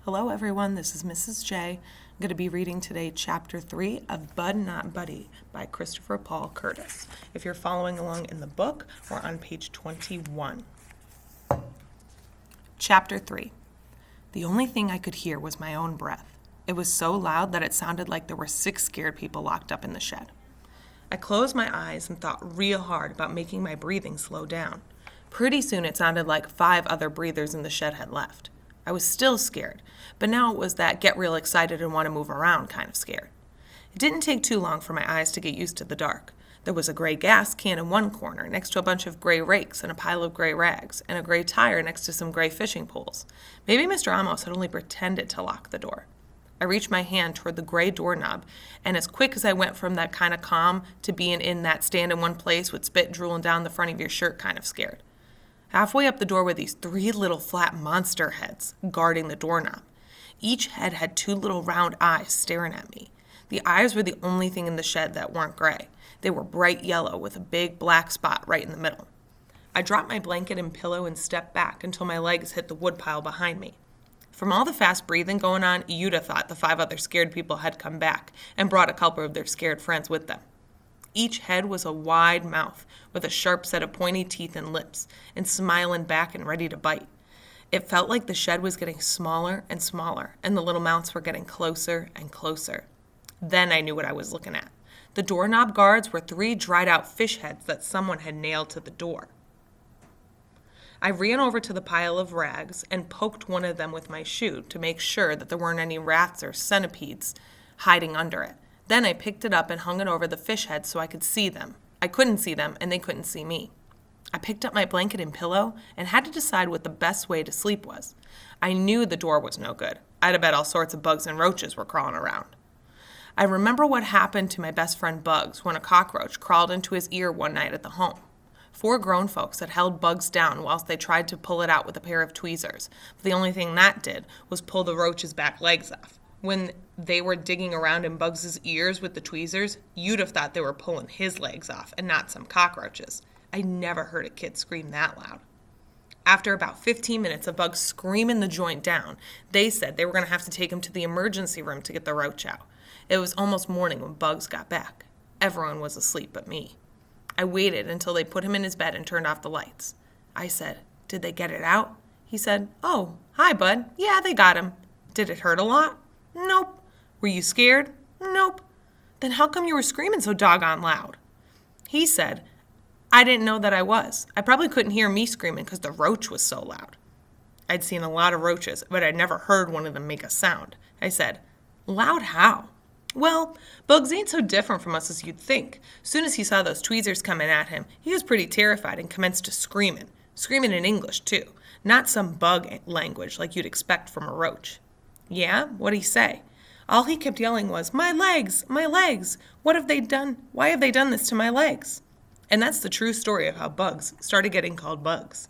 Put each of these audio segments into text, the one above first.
Hello everyone, this is Mrs. J. I'm going to be reading today Chapter 3 of Bud Not Buddy by Christopher Paul Curtis. If you're following along in the book, we're on page 21. Chapter 3. The only thing I could hear was my own breath. It was so loud that it sounded like there were 6 scared people locked up in the shed. I closed my eyes and thought real hard about making my breathing slow down. Pretty soon it sounded like 5 other breathers in the shed had left. I was still scared, but now it was that get real excited and want to move around kind of scared. It didn't take too long for my eyes to get used to the dark. There was a gray gas can in one corner next to a bunch of gray rakes and a pile of gray rags, and a gray tire next to some gray fishing poles. Maybe Mr. Amos had only pretended to lock the door. I reached my hand toward the gray doorknob, and as quick as I went from that kind of calm to being in that stand in one place with spit drooling down the front of your shirt kind of scared. Halfway up the door were these 3 little flat monster heads guarding the doorknob. Each head had 2 little round eyes staring at me. The eyes were the only thing in the shed that weren't gray. They were bright yellow with a big black spot right in the middle. I dropped my blanket and pillow and stepped back until my legs hit the woodpile behind me. From all the fast breathing going on, you'd have thought the 5 other scared people had come back and brought a couple of their scared friends with them. Each head was a wide mouth with a sharp set of pointy teeth and lips, and smiling back and ready to bite. It felt like the shed was getting smaller and smaller, and the little mouths were getting closer and closer. Then I knew what I was looking at. The doorknob guards were 3 dried-out fish heads that someone had nailed to the door. I ran over to the pile of rags and poked one of them with my shoe to make sure that there weren't any rats or centipedes hiding under it. Then I picked it up and hung it over the fish heads so I could see them. I couldn't see them, and they couldn't see me. I picked up my blanket and pillow and had to decide what the best way to sleep was. I knew the door was no good. I'd have bet all sorts of bugs and roaches were crawling around. I remember what happened to my best friend Bugs when a cockroach crawled into his ear one night at the home. 4 grown folks had held Bugs down whilst they tried to pull it out with a pair of tweezers, but the only thing that did was pull the roach's back legs off. When they were digging around in Bugs' ears with the tweezers, you'd have thought they were pulling his legs off and not some cockroaches. I never heard a kid scream that loud. After about 15 minutes of Bugs screaming the joint down, they said they were going to have to take him to the emergency room to get the roach out. It was almost morning when Bugs got back. Everyone was asleep but me. I waited until they put him in his bed and turned off the lights. I said, "Did they get it out?" He said, "Oh, hi, Bud. Yeah, they got him." "Did it hurt a lot?" "Nope." "Were you scared?" "Nope." "Then how come you were screaming so doggone loud?" He said, "I didn't know that I was. I probably couldn't hear me screaming because the roach was so loud." I'd seen a lot of roaches, but I'd never heard one of them make a sound. I said, "Loud how?" "Well, Bugs ain't so different from us as you'd think. Soon as he saw those tweezers coming at him, he was pretty terrified and commenced to screaming. Screaming in English, too. Not some bug language like you'd expect from a roach." "Yeah? What'd he say?" "All he kept yelling was, 'My legs! My legs! What have they done? Why have they done this to my legs?'" And that's the true story of how Bugs started getting called Bugs.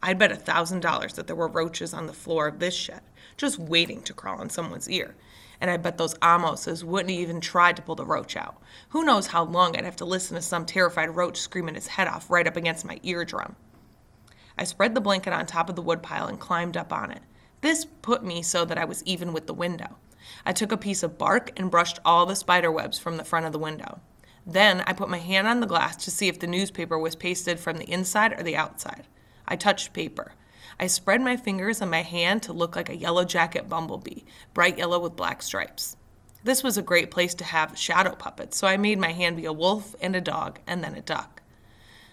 I'd bet $1,000 that there were roaches on the floor of this shed, just waiting to crawl in someone's ear. And I bet those Amoses wouldn't even try to pull the roach out. Who knows how long I'd have to listen to some terrified roach screaming his head off right up against my eardrum. I spread the blanket on top of the woodpile and climbed up on it. This put me so that I was even with the window. I took a piece of bark and brushed all the spider webs from the front of the window. Then I put my hand on the glass to see if the newspaper was pasted from the inside or the outside. I touched paper. I spread my fingers on my hand to look like a yellow jacket bumblebee, bright yellow with black stripes. This was a great place to have shadow puppets, so I made my hand be a wolf and a dog and then a duck.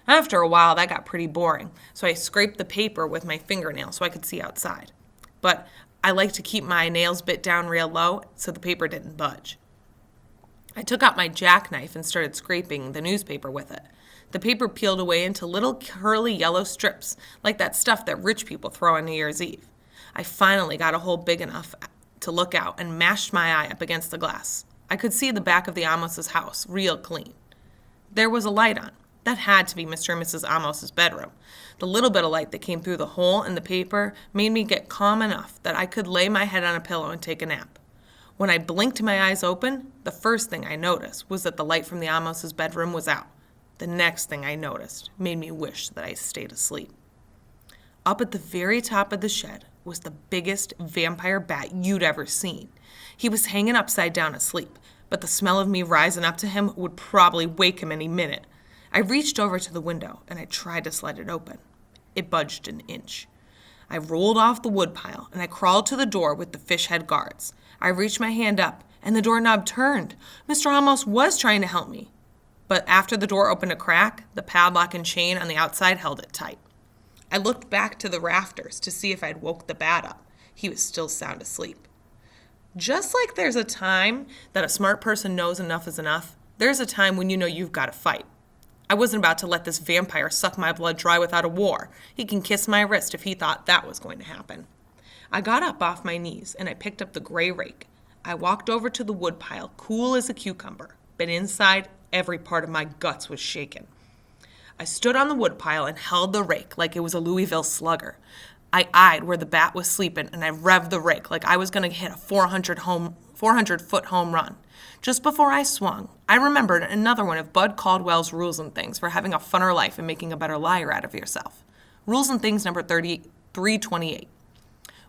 After a while, that got pretty boring, so I scraped the paper with my fingernail so I could see outside. But I like to keep my nails bit down real low so the paper didn't budge. I took out my jackknife and started scraping the newspaper with it. The paper peeled away into little curly yellow strips, like that stuff that rich people throw on New Year's Eve. I finally got a hole big enough to look out and mashed my eye up against the glass. I could see the back of the Amos's house, real clean. There was a light on. That had to be Mr. and Mrs. Amos's bedroom. The little bit of light that came through the hole in the paper made me get calm enough that I could lay my head on a pillow and take a nap. When I blinked my eyes open, the first thing I noticed was that the light from the Amos's bedroom was out. The next thing I noticed made me wish that I stayed asleep. Up at the very top of the shed was the biggest vampire bat you'd ever seen. He was hanging upside down asleep, but the smell of me rising up to him would probably wake him any minute. I reached over to the window and I tried to slide it open. It budged an inch. I rolled off the woodpile and I crawled to the door with the fish head guards. I reached my hand up and the doorknob turned. Mr. Amos was trying to help me. But after the door opened a crack, the padlock and chain on the outside held it tight. I looked back to the rafters to see if I'd woke the bat up. He was still sound asleep. Just like there's a time that a smart person knows enough is enough, there's a time when you know you've got to fight. I wasn't about to let this vampire suck my blood dry without a war. He can kiss my wrist if he thought that was going to happen. I got up off my knees and I picked up the gray rake. I walked over to the woodpile, cool as a cucumber, but inside, every part of my guts was shaken. I stood on the woodpile and held the rake like it was a Louisville Slugger. I eyed where the bat was sleeping and I revved the rake like I was going to hit a 400-foot home run. Just before I swung, I remembered another one of Bud Caldwell's rules and things for having a funner life and making a better liar out of yourself. Rules and things number 328.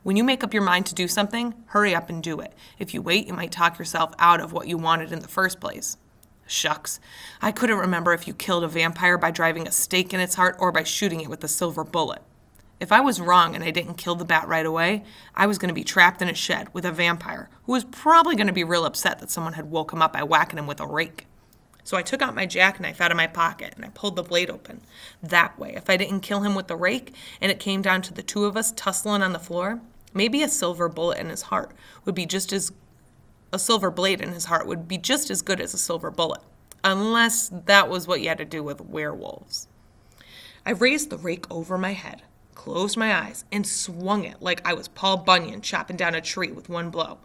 When you make up your mind to do something, hurry up and do it. If you wait, you might talk yourself out of what you wanted in the first place. Shucks, I couldn't remember if you killed a vampire by driving a stake in its heart or by shooting it with a silver bullet. If I was wrong and I didn't kill the bat right away, I was going to be trapped in a shed with a vampire who was probably going to be real upset that someone had woke him up by whacking him with a rake. So I took out my jackknife out of my pocket and I pulled the blade open. That way, if I didn't kill him with the rake and it came down to the two of us tussling on the floor, maybe a silver bullet in his heart would be just as a silver blade in his heart would be just as good as a silver bullet, unless that was what you had to do with werewolves. I raised the rake over my head, closed my eyes, and swung it like I was Paul Bunyan chopping down a tree with one blow.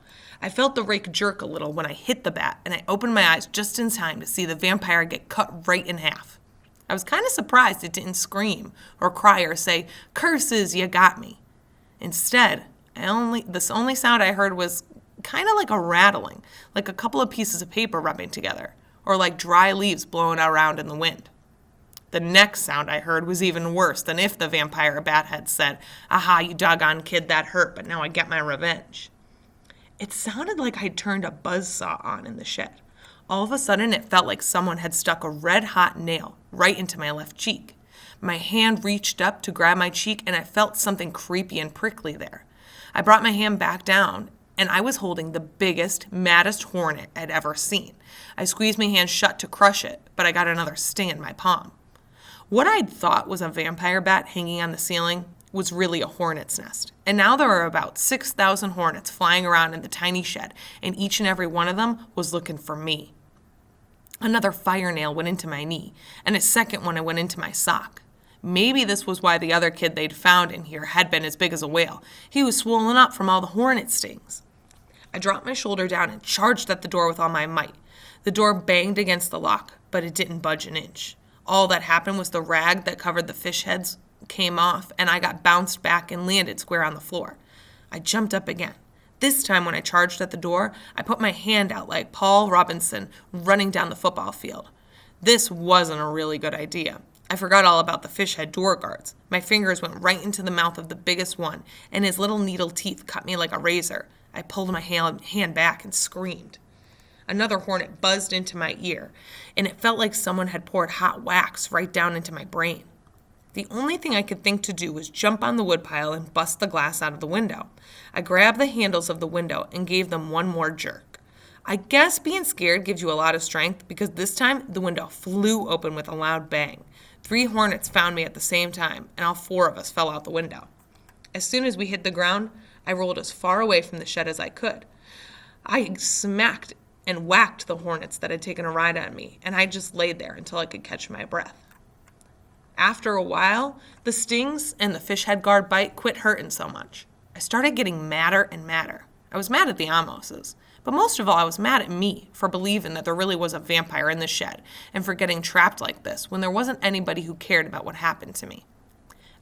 I felt the rake jerk a little when I hit the bat, and I opened my eyes just in time to see the vampire get cut right in half. I was kind of surprised it didn't scream or cry or say, "Curses, you got me." Instead, the only sound I heard was kind of like a rattling, like a couple of pieces of paper rubbing together, or like dry leaves blowing around in the wind. The next sound I heard was even worse than if the vampire bat had said, "Aha, you doggone kid, that hurt, but now I get my revenge." It sounded like I'd turned a buzzsaw on in the shed. All of a sudden, it felt like someone had stuck a red-hot nail right into my left cheek. My hand reached up to grab my cheek, and I felt something creepy and prickly there. I brought my hand back down, and I was holding the biggest, maddest hornet I'd ever seen. I squeezed my hand shut to crush it, but I got another sting in my palm. What I'd thought was a vampire bat hanging on the ceiling was really a hornet's nest. And now there are about 6,000 hornets flying around in the tiny shed, and each and every one of them was looking for me. Another fire nail went into my knee, and a second one went into my sock. Maybe this was why the other kid they'd found in here had been as big as a whale. He was swollen up from all the hornet stings. I dropped my shoulder down and charged at the door with all my might. The door banged against the lock, but it didn't budge an inch. All that happened was the rag that covered the fish heads came off, and I got bounced back and landed square on the floor. I jumped up again. This time when I charged at the door, I put my hand out like Paul Robinson running down the football field. This wasn't a really good idea. I forgot all about the fish head door guards. My fingers went right into the mouth of the biggest one, and his little needle teeth cut me like a razor. I pulled my hand back and screamed. Another hornet buzzed into my ear, and it felt like someone had poured hot wax right down into my brain. The only thing I could think to do was jump on the woodpile and bust the glass out of the window. I grabbed the handles of the window and gave them one more jerk. I guess being scared gives you a lot of strength, because this time the window flew open with a loud bang. 3 hornets found me at the same time, and all 4 of us fell out the window. As soon as we hit the ground, I rolled as far away from the shed as I could. I smacked and whacked the hornets that had taken a ride on me, and I just laid there until I could catch my breath. After a while, the stings and the fish head guard bite quit hurting so much. I started getting madder and madder. I was mad at the Amoses, but most of all I was mad at me for believing that there really was a vampire in the shed and for getting trapped like this when there wasn't anybody who cared about what happened to me.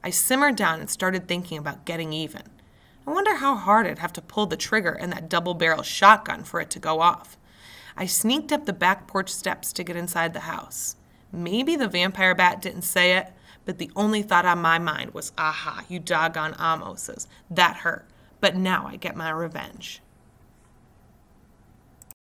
I simmered down and started thinking about getting even. I wonder how hard I'd have to pull the trigger in that double-barrel shotgun for it to go off. I sneaked up the back porch steps to get inside the house. Maybe the vampire bat didn't say it, but the only thought on my mind was, "Aha, you doggone Amoses. That hurt." But now I get my revenge.